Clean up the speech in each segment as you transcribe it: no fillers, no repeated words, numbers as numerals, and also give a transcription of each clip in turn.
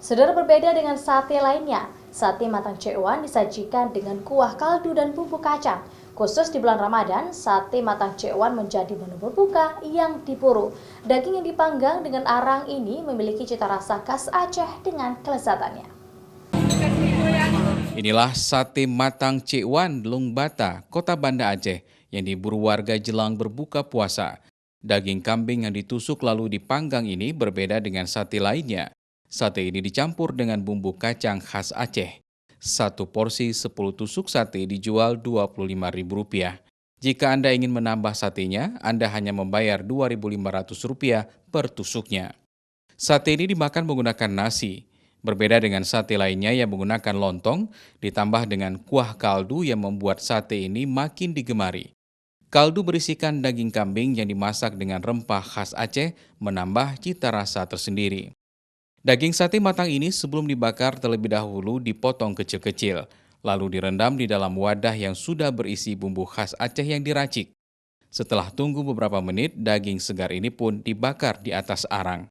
Saudara, berbeda dengan sate lainnya, sate matang Cekwan disajikan dengan kuah kaldu dan bumbu kacang. Khusus di bulan Ramadan, sate matang Cekwan menjadi menu berbuka yang diburu. Daging yang dipanggang dengan arang ini memiliki cita rasa khas Aceh dengan kelezatannya. Inilah sate matang Cekwan Lung Bata, Kota Banda Aceh, yang diburu warga jelang berbuka puasa. Daging kambing yang ditusuk lalu dipanggang ini berbeda dengan sate lainnya. Sate ini dicampur dengan bumbu kacang khas Aceh. Satu porsi 10 tusuk sate dijual Rp25.000. Jika Anda ingin menambah satenya, Anda hanya membayar Rp2.500 per tusuknya. Sate ini dimakan menggunakan nasi. Berbeda dengan sate lainnya yang menggunakan lontong, ditambah dengan kuah kaldu yang membuat sate ini makin digemari. Kaldu berisikan daging kambing yang dimasak dengan rempah khas Aceh, menambah cita rasa tersendiri. Daging sate matang ini sebelum dibakar terlebih dahulu dipotong kecil-kecil, lalu direndam di dalam wadah yang sudah berisi bumbu khas Aceh yang diracik. Setelah tunggu beberapa menit, daging segar ini pun dibakar di atas arang.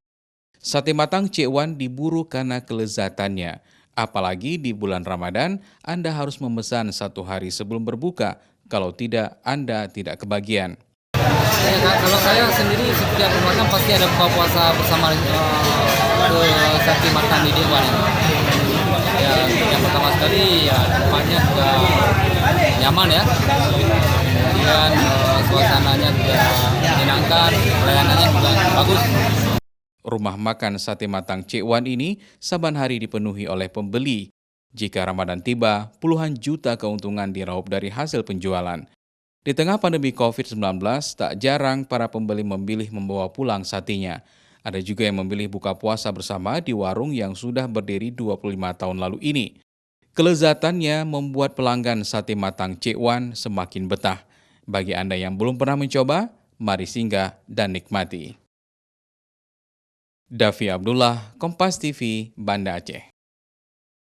Sate matang Cekwan diburu karena kelezatannya. Apalagi di bulan Ramadan, Anda harus memesan 1 hari sebelum berbuka. Kalau tidak, Anda tidak kebagian. Ya, kalau saya sendiri setiap Ramadan pasti ada buka puasa bersama ke sate matang di Dewan. Ya, yang pertama sekali ya tempatnya juga nyaman ya. Kemudian suasananya juga menyenangkan, pelayanannya juga bagus. Rumah makan sate matang Cekwan ini saban hari dipenuhi oleh pembeli. Jika Ramadan tiba, puluhan juta keuntungan diraup dari hasil penjualan. Di tengah pandemi COVID-19, tak jarang para pembeli memilih membawa pulang satenya. Ada juga yang memilih buka puasa bersama di warung yang sudah berdiri 25 tahun lalu ini. Kelezatannya membuat pelanggan sate matang Cekwan semakin betah. Bagi Anda yang belum pernah mencoba, mari singgah dan nikmati. Davi Abdullah, Kompas TV, Banda Aceh.